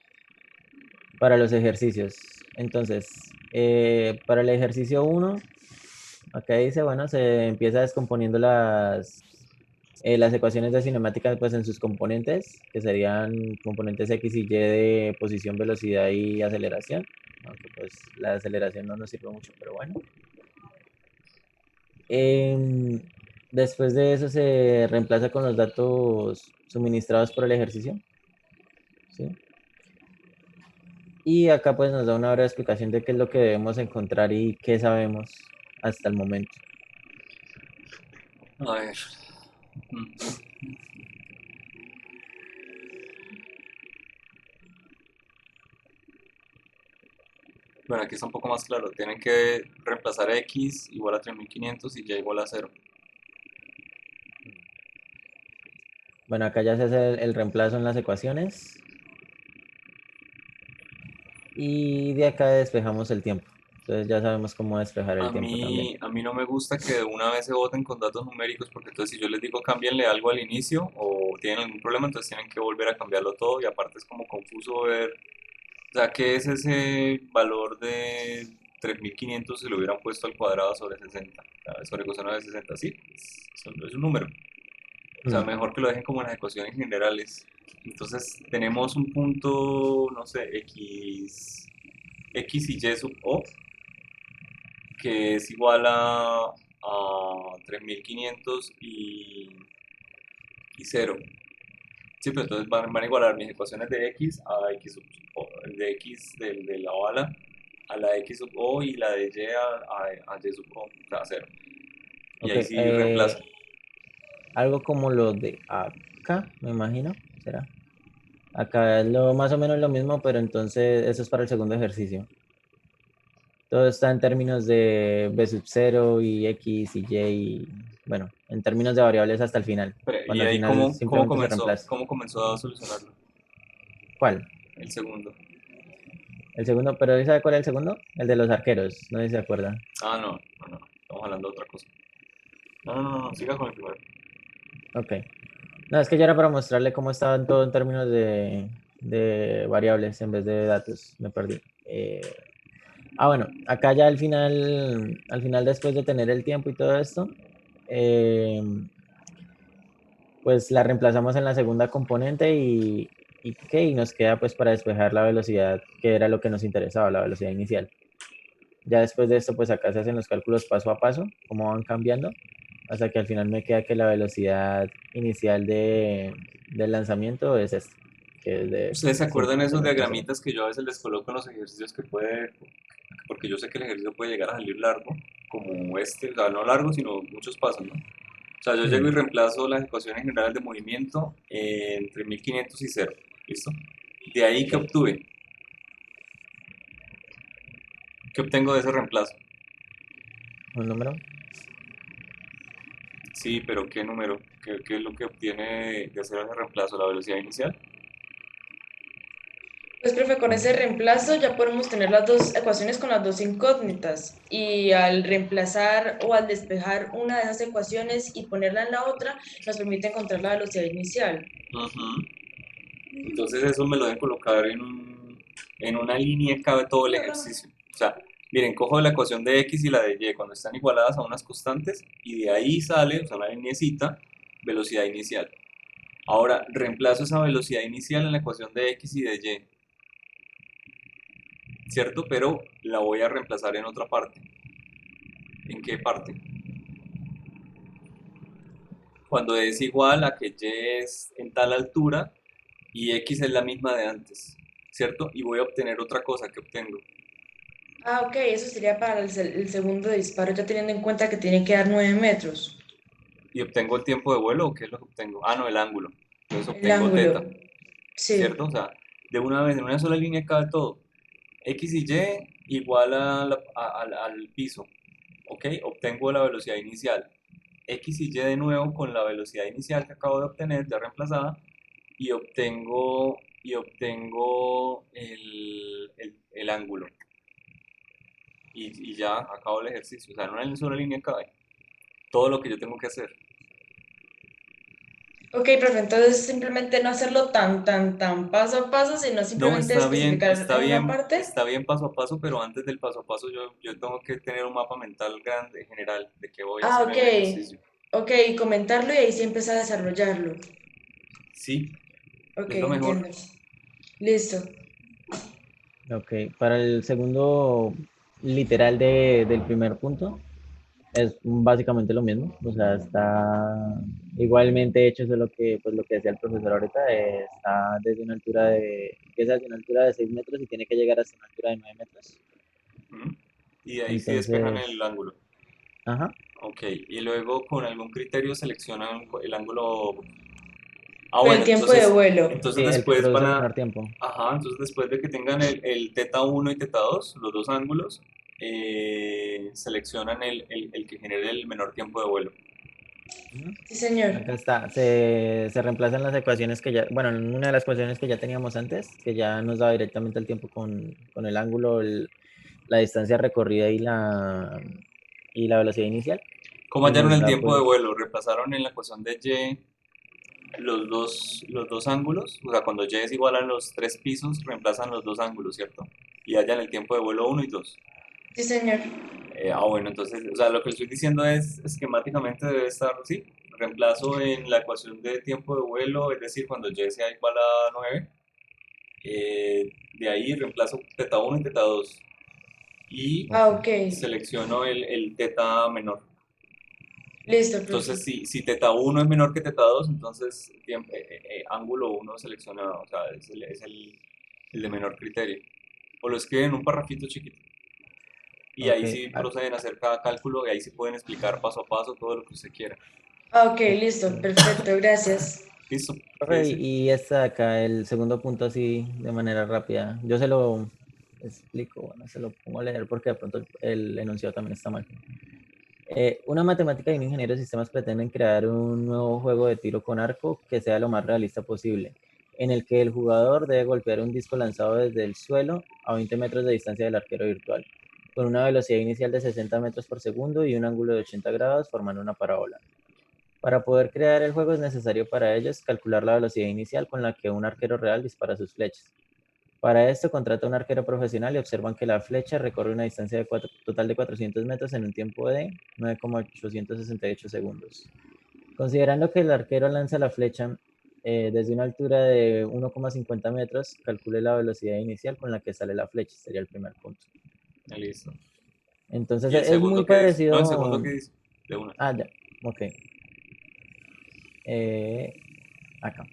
para los ejercicios. Entonces, para el ejercicio 1, acá dice, bueno, se empieza descomponiendo las ecuaciones de cinemática pues en sus componentes, que serían componentes X y Y de posición, velocidad y aceleración, aunque pues la aceleración no nos sirve mucho, pero bueno. Em, Después de eso se reemplaza con los datos suministrados por el ejercicio, ¿sí? Y acá pues nos da una breve explicación de qué es lo que debemos encontrar y qué sabemos hasta el momento. A ver. Mm. Bueno, aquí está un poco más claro. Tienen que reemplazar x igual a 3500 y y igual a 0. Bueno, acá ya se hace el reemplazo en las ecuaciones. Y de acá despejamos el tiempo. Entonces ya sabemos cómo despejar el tiempo también. A mí no me gusta que de una vez se voten con datos numéricos porque entonces si yo les digo cámbienle algo al inicio o tienen algún problema, entonces tienen que volver a cambiarlo todo y aparte es como confuso ver, o sea, ¿qué es ese valor de 3500 si lo hubieran puesto al cuadrado sobre 60? O sea, sobre coseno de 60, sí, es un número. O sea, Mm, mejor que lo dejen como en las ecuaciones generales. Entonces tenemos un punto, no sé, x y y sub o, que es igual a 3500 y 0. Sí, pero entonces van a igualar mis ecuaciones de x a x sub o, de x de la bala a la x sub o y la de y a y sub o, o sea, a 0. Y ok, ahí sí reemplazo. algo como lo de acá, me imagino, será. Acá es más o menos lo mismo, pero entonces eso es para el segundo ejercicio. Todo está en términos de b sub 0 y x y y, bueno, en términos de variables hasta el final, Y cuando al ahí final simplemente se reemplaza. cómo comenzó a solucionarlo? ¿Cuál? El segundo. El segundo, pero ¿sabe cuál es el segundo? El de los arqueros, no sé si se acuerda. Ah, no. Estamos hablando de otra cosa. No. Siga con el primero. Ok. No, es que ya era para mostrarle cómo estaba todo en términos de variables en vez de datos. Me perdí. Bueno, acá ya al final después de tener el tiempo y todo esto, eh, pues la reemplazamos en la segunda componente y nos queda pues para despejar la velocidad, que era lo que nos interesaba, la velocidad inicial. Ya después de esto, pues acá se hacen los cálculos paso a paso, cómo van cambiando, hasta que al final me queda que la velocidad inicial del lanzamiento es esta, que es de ¿Ustedes se acuerdan 5 esos metros por segundo. diagramitas que yo a veces les coloco en los ejercicios que puede, porque yo sé que el ejercicio puede llegar a salir largo, como este, o sea, no largo, sino muchos pasos, ¿no? O sea, yo llego y reemplazo las ecuaciones generales de movimiento entre 1500 y 0, ¿listo? De ahí, ¿qué Sí, obtuve? ¿Qué obtengo de ese reemplazo? un número. Sí, pero ¿qué número? ¿Qué es lo que obtiene de hacer ese reemplazo? ¿La velocidad inicial? Pues, profe, con ese reemplazo ya podemos tener las dos ecuaciones con las dos incógnitas. Y al reemplazar o al despejar una de esas ecuaciones y ponerla en la otra, nos permite encontrar la velocidad inicial. Ujú. Entonces eso me lo deben colocar en una línea que cabe todo el ejercicio. O sea, miren, cojo la ecuación de x y la de y cuando están igualadas a unas constantes y de ahí sale, o sea, una lineecita, velocidad inicial. Ahora, reemplazo esa velocidad inicial en la ecuación de x y de y, ¿cierto? Pero la voy a reemplazar en otra parte. ¿En qué parte? Cuando es igual a que y es en tal altura y x es la misma de antes, ¿cierto? Y voy a obtener otra cosa que obtengo. Ah, ok, eso sería para el segundo disparo, ya teniendo en cuenta que tiene que dar 9 metros. ¿Y obtengo el tiempo de vuelo o qué es lo que obtengo? Ah, no, el ángulo. Entonces El obtengo ángulo. teta, Sí. ¿cierto? O sea, de una vez, en una sola línea cabe todo. X y Y igual al piso, ¿ok? Obtengo la velocidad inicial. X y Y de nuevo con la velocidad inicial que acabo de obtener, ya reemplazada, y obtengo el ángulo. Y ya acabo el ejercicio. O sea, en una sola línea cabe todo lo que yo tengo que hacer. Ok, profe, entonces simplemente no hacerlo tan paso a paso, sino No, simplemente especificar en una parte. está bien paso a paso, pero antes del paso a paso yo tengo que tener un mapa mental grande, general, de qué voy a Ah, hacer ok. en el ejercicio. Ok, comentarlo y ahí sí empezar a desarrollarlo. Sí, Ok, es lo mejor. entiendo. Listo. Ok, para el segundo literal del primer punto, es básicamente lo mismo, o sea, está igualmente hecho, eso es lo que, pues, lo que decía el profesor ahorita, está desde una altura empieza desde una altura de 6 metros y tiene que llegar hasta una altura de 9 metros. Ujú. Y de ahí sí despejan el Entonces, ángulo. ajá, Ok, y luego con algún criterio seleccionan el ángulo. Ah, Con el bueno, tiempo de vuelo. sí, entonces el que después produce van el a. menor tiempo. Ajá, entonces después de que tengan el teta 1 y teta 2, los dos ángulos, seleccionan el que genere el menor tiempo de vuelo. Ujú. Sí, señor. Acá está, se reemplazan las ecuaciones que ya, bueno, en una de las ecuaciones que ya teníamos antes, que ya nos da directamente el tiempo con el ángulo, la distancia recorrida y la velocidad inicial, ¿Cómo y hallaron nos el da tiempo de pues, vuelo? Reemplazaron en la ecuación de y los dos ángulos, o sea, cuando y es igual a los tres pisos, reemplazan los dos ángulos, ¿cierto? Y hallan el tiempo de vuelo 1 y 2. Sí, señor. Bueno, entonces, o sea, lo que estoy diciendo es esquemáticamente debe estar, sí, reemplazo en la ecuación de tiempo de vuelo, es decir, cuando y sea igual a 9, de ahí reemplazo teta 1 y teta 2 y Ah, ok, ok. selecciono el teta menor. Listo, profe. Entonces, si teta 1 es menor que teta 2, entonces ángulo 1 seleccionado, o sea, es el de menor criterio. O lo escriben en un parrafito chiquito. Y ok. ahí sí proceden a hacer cada cálculo y ahí sí pueden explicar paso a paso todo lo que usted quiera. Ah, ok, listo. Perfecto, gracias. ¿Listo? ¿Qué Profe, dice? y esta de acá, el segundo punto así de manera rápida, yo se lo explico, bueno, se lo pongo a leer porque de pronto el enunciado también está mal. Una matemática y un ingeniero de sistemas pretenden crear un nuevo juego de tiro con arco que sea lo más realista posible, en el que el jugador debe golpear un disco lanzado desde el suelo a 20 metros de distancia del arquero virtual, con una velocidad inicial de 60 metros por segundo y un ángulo de 80 grados formando una parábola. Para poder crear el juego es necesario para ellos calcular la velocidad inicial con la que un arquero real dispara sus flechas. Para esto contrata un arquero profesional y observan que la flecha recorre una distancia total de 400 metros en un tiempo de 9,868 segundos. Considerando que el arquero lanza la flecha desde una altura de 1,50 metros, calcule la velocidad inicial con la que sale la flecha, sería el primer punto. Listo. Entonces ¿Y el es muy segundo qué dice? No, el segundo parecido. qué dice. De una. Ah, ya, ok. Eh, acá.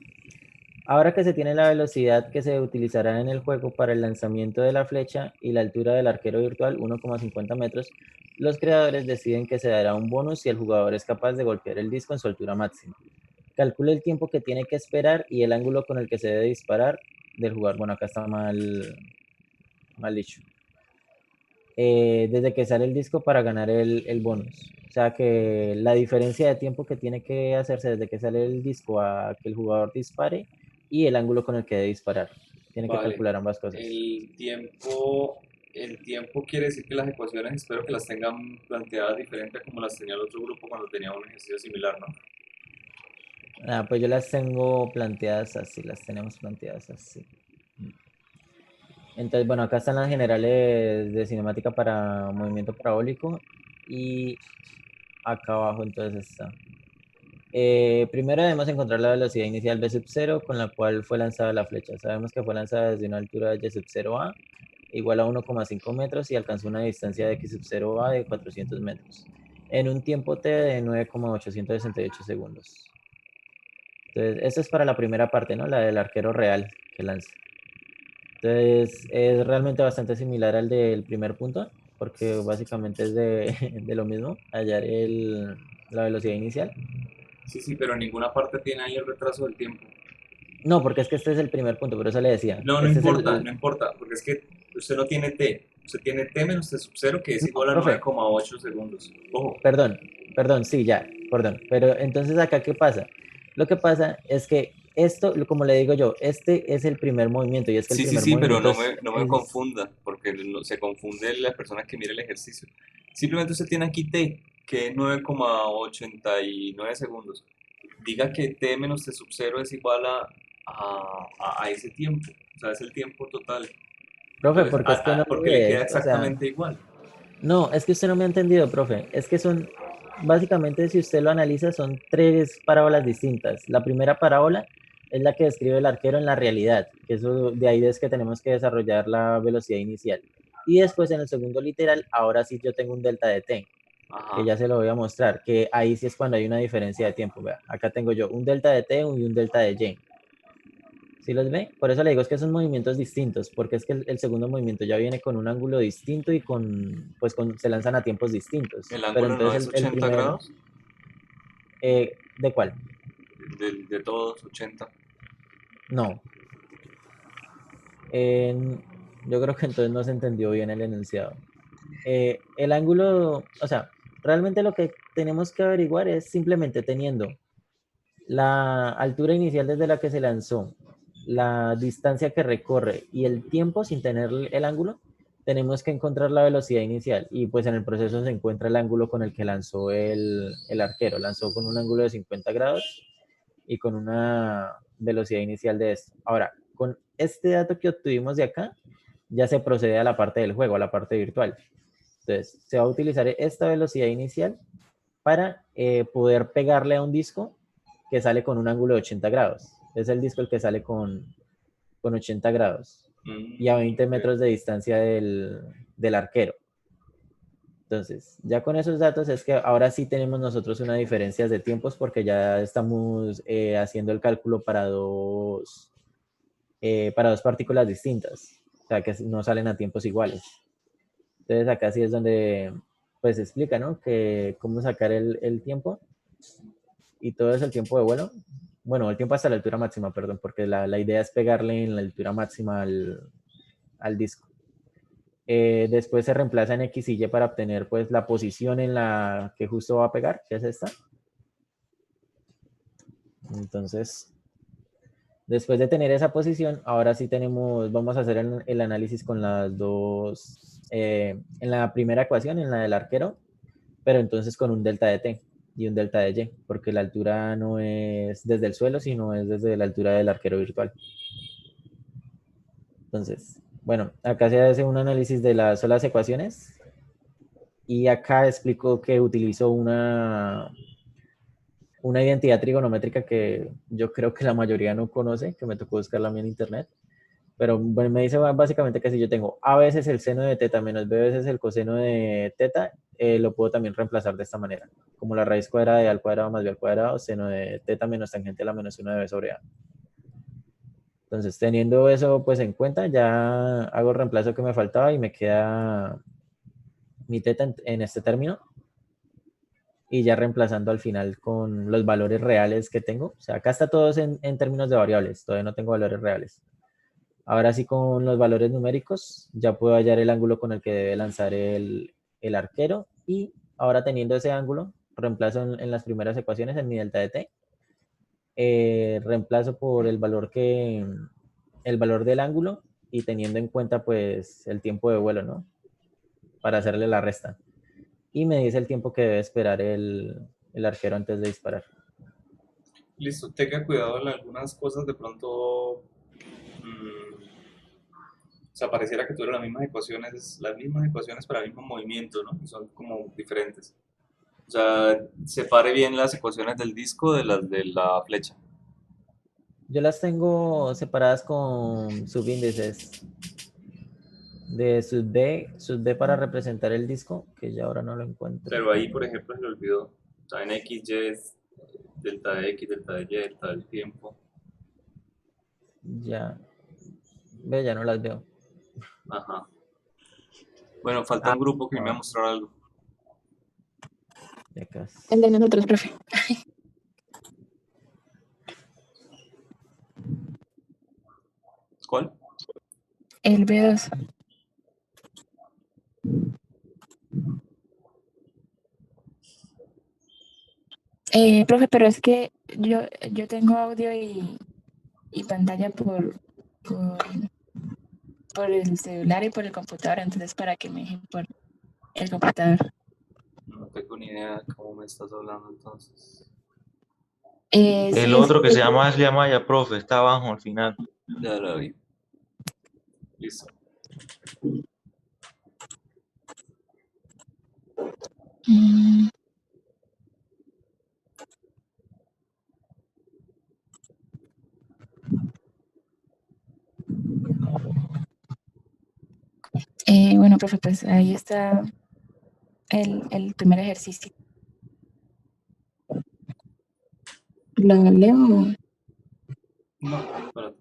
Ahora que se tiene la velocidad que se utilizará en el juego para el lanzamiento de la flecha y la altura del arquero virtual, 1,50 metros, los creadores deciden que se dará un bonus si el jugador es capaz de golpear el disco en su altura máxima. Calcule el tiempo que tiene que esperar y el ángulo con el que se debe disparar del jugador. Bueno, acá está mal dicho. Desde que sale el disco para ganar el bonus. O sea que la diferencia de tiempo que tiene que hacerse desde que sale el disco a que el jugador dispare y el ángulo con el que debe disparar. Tiene que Vale. calcular ambas cosas. El tiempo quiere decir que las ecuaciones espero que las tengan planteadas diferente a como las tenía el otro grupo cuando tenía un ejercicio similar, ¿no? Pues yo las tengo planteadas así, las tenemos planteadas así. Entonces, bueno, acá están las generales de cinemática para movimiento parabólico y acá abajo entonces está. Primero debemos encontrar la velocidad inicial v sub 0 con la cual fue lanzada la flecha. Sabemos que fue lanzada desde una altura de y sub 0 a igual a 1,5 metros y alcanzó una distancia de x sub 0 a de 400 metros en un tiempo t de 9,868 segundos. Entonces, esto es para la primera parte, ¿no? La del arquero real que lanza. Entonces, es realmente bastante similar al del primer punto, porque básicamente es de lo mismo, hallar la velocidad inicial. Sí, pero en ninguna parte tiene ahí el retraso del tiempo. No, porque es que este es el primer punto, por eso le decía. No, no Este es importa, no importa, porque es que usted no tiene t. Usted tiene t menos t sub 0, que es No, igual a profe. 9,8 segundos. Ojo. Perdón, sí, ya, perdón. Pero entonces acá, ¿qué pasa? Lo que pasa es que esto, como le digo yo, este es el primer movimiento y es que el primer Sí, pero movimiento no me confunda, porque se confunde la persona que mire el ejercicio. Simplemente usted tiene aquí t, que es 9,89 segundos. Diga que t menos t sub 0 es igual a ese tiempo, o sea, es el tiempo total. Profe, Entonces, porque es que no porque le queda es, o sea, exactamente igual. no, es que usted no me ha entendido, profe. Es que son, básicamente, si usted lo analiza, son tres parábolas distintas. La primera parábola es la que describe el arquero en la realidad, que eso de ahí es que tenemos que desarrollar la velocidad inicial. Y después en el segundo literal, ahora sí yo tengo un delta de t, Ajá. que ya se lo voy a mostrar, que ahí sí es cuando hay una diferencia de tiempo. Vea, acá tengo yo un delta de t y un delta de y. ¿Sí los ve? Por eso le digo es que son movimientos distintos, porque es que el segundo movimiento ya viene con un ángulo distinto y se lanzan a tiempos distintos. ¿El Pero ángulo no entonces es el 80 primer, grados? ¿de cuál? De todos, 80. No. Yo creo que entonces no se entendió bien el enunciado. El ángulo, o sea, realmente lo que tenemos que averiguar es simplemente teniendo la altura inicial desde la que se lanzó, la distancia que recorre y el tiempo sin tener el ángulo, tenemos que encontrar la velocidad inicial y pues en el proceso se encuentra el ángulo con el que lanzó el arquero. Lanzó con un ángulo de 50 grados y con una velocidad inicial de esto. Ahora, con este dato que obtuvimos de acá, ya se procede a la parte del juego, a la parte virtual. Entonces, se va a utilizar esta velocidad inicial para poder pegarle a un disco que sale con un ángulo de 80 grados. Es el disco el que sale con 80 grados y a 20 metros de distancia del arquero. Entonces, ya con esos datos es que ahora sí tenemos nosotros una diferencia de tiempos porque ya estamos haciendo el cálculo para dos partículas distintas, o sea, que no salen a tiempos iguales. Entonces, acá sí es donde pues se explica, ¿no? Que cómo sacar el tiempo y todo es el tiempo de vuelo. Bueno, el tiempo hasta la altura máxima, perdón, porque la idea es pegarle en la altura máxima al disco. Después se reemplaza en X y Y para obtener pues la posición en la que justo va a pegar, que es esta. Entonces, después de tener esa posición, ahora sí vamos a hacer el análisis con las dos, en la primera ecuación, en la del arquero, pero entonces con un delta de t y un delta de y, porque la altura no es desde el suelo, sino es desde la altura del arquero virtual. Entonces, bueno, acá se hace un análisis de las solas ecuaciones y acá explico que utilizo una identidad trigonométrica que yo creo que la mayoría no conoce, que me tocó buscarla a mí en internet. Pero bueno, me dice básicamente que si yo tengo a veces el seno de teta menos b veces el coseno de teta, lo puedo también reemplazar de esta manera. Como la raíz cuadrada de a al cuadrado más b al cuadrado, seno de teta menos tangente a la menos 1 de b sobre a. Entonces, teniendo eso pues en cuenta, ya hago el reemplazo que me faltaba y me queda mi teta en este término. Y ya reemplazando al final con los valores reales que tengo. O sea, acá está todo en términos de variables, todavía no tengo valores reales. Ahora sí con los valores numéricos ya puedo hallar el ángulo con el que debe lanzar el arquero y ahora teniendo ese ángulo, reemplazo en las primeras ecuaciones en mi delta de t, reemplazo por el valor que el valor del ángulo y teniendo en cuenta pues el tiempo de vuelo, ¿no? Para hacerle la resta. Y me dice el tiempo que debe esperar el arquero antes de disparar. Listo, tenga cuidado en algunas cosas, de pronto, o sea, pareciera que tuvieron las mismas ecuaciones para el mismo movimiento, ¿no? Y son como diferentes. O sea, separe bien las ecuaciones del disco de las de la flecha. Yo las tengo separadas con subíndices de sub D para representar el disco, que ya ahora no lo encuentro. Pero ahí, por ejemplo, se le olvidó. O sea, en X, Y, es delta de X, delta de Y, delta del tiempo. Ya. Ve, ya no las veo. Ajá. Bueno, falta un grupo que me va a mostrar algo. De acá. El de nosotros, profe. ¿Cuál? El B2. Profe, pero es que yo tengo audio y pantalla por el celular y por el computador, entonces para que me dejen por el computador. No tengo ni idea de cómo me estás hablando entonces. Sí, El otro que se llama Ashley Amaya, profe, está abajo al final. Ya lo vi. Listo. Mm. Bueno, profe, pues ahí está el primer ejercicio. ¿Lo leo? No, espérate.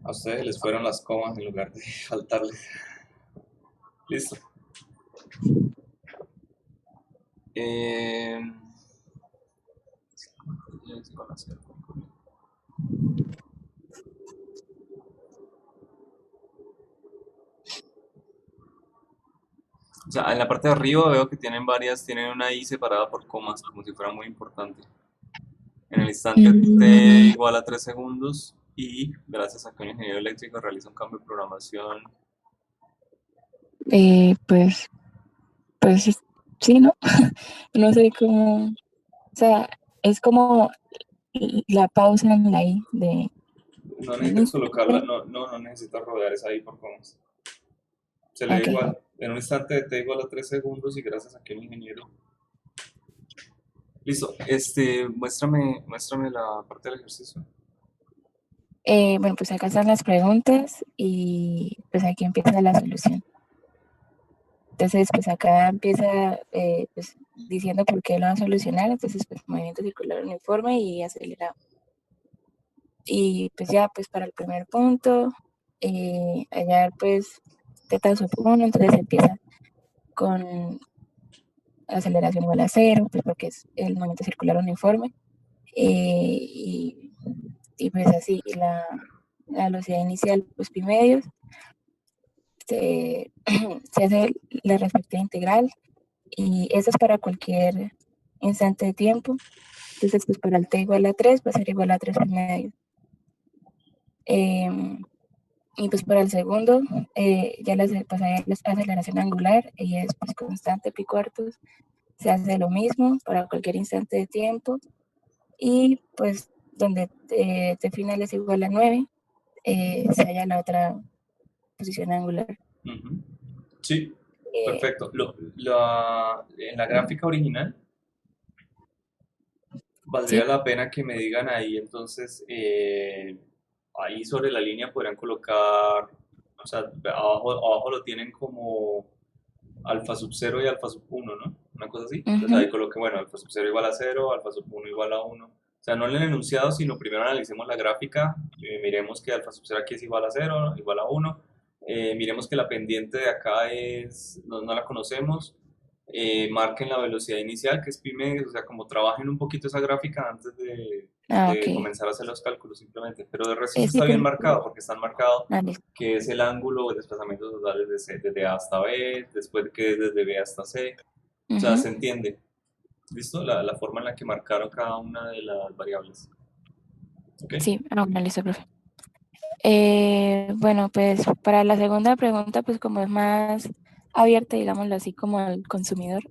A ustedes les fueron las comas en lugar de faltarles. Listo. O sea, en la parte de arriba veo que tienen una I separada por comas, como si fuera muy importante. En el instante t igual a 3 segundos y gracias a que un ingeniero eléctrico realiza un cambio de programación. Pues sí, ¿no? No sé cómo, o sea, es como la pausa en la I de... No necesitas colocarla, no necesitas rodear esa I por comas. Se lee Okay. igual. En un instante de t igual a 3 segundos y gracias a que un ingeniero. Listo, muéstrame la parte del ejercicio. Bueno, pues acá están las preguntas y pues aquí empieza la solución. Entonces, pues acá empieza pues, diciendo por qué lo van a solucionar. Entonces, pues movimiento circular uniforme y acelerado. Y pues ya, pues para el primer punto, hallar pues teta sub 1, entonces empieza con aceleración igual a 0, pues porque es el movimiento circular uniforme. Y pues así, y la velocidad inicial, pues pi medios, se hace la respectiva integral y eso es para cualquier instante de tiempo. Entonces, pues para el t igual a 3 va a ser igual a 3 pi medios. Y pues para el segundo, ya la aceleración angular, ella es pues constante pi cuartos, se hace lo mismo para cualquier instante de tiempo. Y pues donde t final es igual a 9, se halla la otra posición angular. Sí, perfecto. En la gráfica original, valdría ¿sí? la pena que me digan ahí, entonces, ahí sobre la línea podrían colocar, o sea, abajo lo tienen como alfa sub 0 y alfa sub 1, ¿no? Una cosa así. Entonces ahí coloque, bueno, alfa sub 0 igual a 0, alfa sub 1 igual a 1. O sea, no en el enunciado, sino primero analicemos la gráfica, miremos que alfa sub 0 aquí es igual a 0, igual a 1. Miremos que la pendiente de acá no la conocemos. marquen la velocidad inicial, que es pi medio, o sea, como trabajen un poquito esa gráfica antes Ah, de ok. comenzar a hacer los cálculos simplemente. Pero de resto sí Sí, está bien pues, marcado, porque están marcado listo. que es el ángulo o el desplazamiento total desde A hasta B, después que es desde B hasta C. O sea, Ujú. se entiende. ¿Listo? La forma en la que marcaron cada una de las variables. ¿Ok? Sí, bueno, listo, profe. Bueno, pues para la segunda pregunta, pues como es más abierta, digámoslo así, como al consumidor,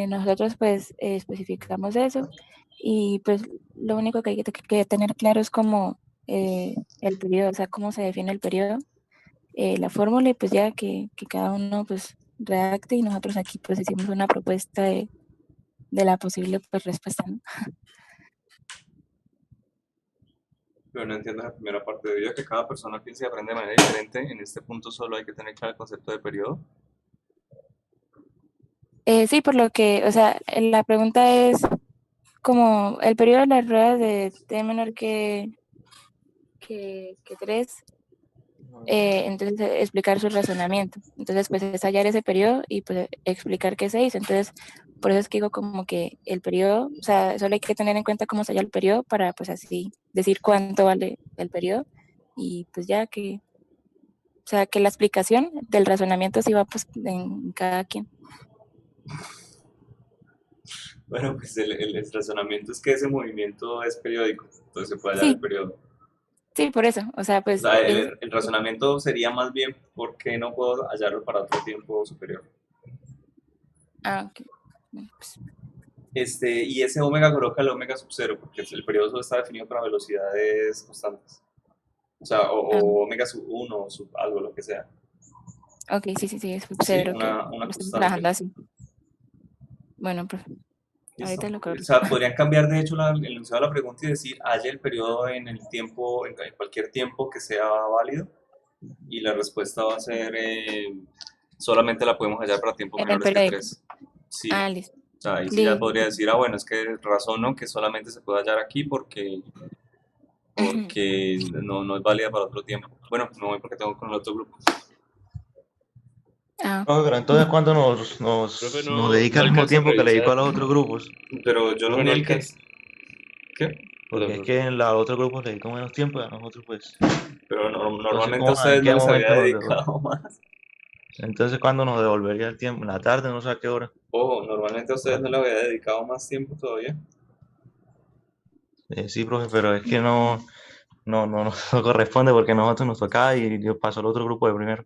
nosotros pues especificamos eso y pues lo único que hay que tener claro es como el periodo, o sea, cómo se define el periodo, la fórmula y pues ya que cada uno pues redacte y nosotros aquí pues hicimos una propuesta de la posible pues respuesta, ¿no? Pero no entiendo la primera parte. Debido a que cada persona piensa y aprende de manera diferente, en este punto solo hay que tener claro el concepto de periodo. Sí, por lo que, o sea, la pregunta es como el periodo de las ruedas de t menor que 3, entonces explicar su razonamiento. Entonces, pues es hallar ese periodo y pues explicar qué se hizo. Entonces, por eso es que digo como que el periodo, o sea, solo hay que tener en cuenta cómo se halla el periodo para pues así decir cuánto vale el periodo y pues ya que, o sea, que la explicación del razonamiento sí va pues en cada quien. Bueno, pues el razonamiento es que ese movimiento es periódico, entonces se puede hallar el Sí, periodo. sí, por eso, o sea, O pues sea, es, el razonamiento sería más bien por qué no puedo hallarlo para otro tiempo superior. ok. Bueno, pues, Y ese omega coloca el omega sub cero, porque el periodo solo está definido para velocidades constantes. O sea, ah, o omega sub 1 o sub algo, lo que sea. ok, sí, es Sí, cero que una lo estoy constante. trabajando así. Bueno, profe, ¿Listo? ahorita lo O corrijo. sea, podrían cambiar de hecho el enunciado de la pregunta y decir, haya el periodo en el tiempo, en cualquier tiempo que sea válido, y la respuesta va a ser, solamente la podemos hallar para tiempos En el menores que periódico. 3. Sí, Ah, listo. o sea, ahí sí ya Listo. podría decir, bueno, es que razono que solamente se puede hallar aquí porque no es válida para otro tiempo. Bueno, no voy porque tengo con el otro grupo. Ah, Profe, pero entonces cuando Profe, nos no, dedica no el mismo alcanza a tiempo que le dedicó a revisar. los otros grupos, Pero yo no Profe, no vi que... alcanza. ¿Qué? Perdón, porque es profe. que en los otros grupos le dedicó menos tiempo y a nosotros pues. Pero Entonces, normalmente a ¿cómo, en ustedes no qué les había momento dedicado más. entonces cuándo nos devolvería el tiempo? ¿En la tarde? No sé a qué hora. Ojo, normalmente a ustedes no les había dedicado más tiempo todavía. Sí, profe, pero es que no corresponde porque nosotros nos tocaba y yo paso al otro grupo de primero.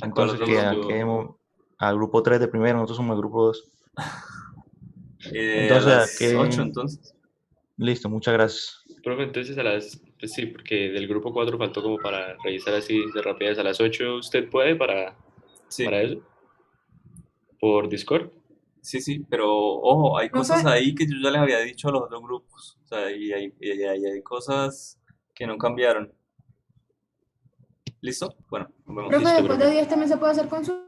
¿A cuál Entonces, otro ¿qué, grupo? al grupo 3 de primero, nosotros somos el grupo 2. A Entonces, ¿a las 8 qué? entonces. Listo, muchas gracias. Profe, entonces pues sí, porque del grupo 4 faltó como para revisar así de rapidez. A las 8 ¿usted puede para Sí, eso? ¿Por Discord? sí, pero ojo, hay cosas Profe, ahí que yo ya les había dicho a los otros grupos. O sea, hay cosas que no cambiaron. ¿Listo? Bueno, nos vemos. profe, Listo, después de profe. 10 también se puede hacer consulta.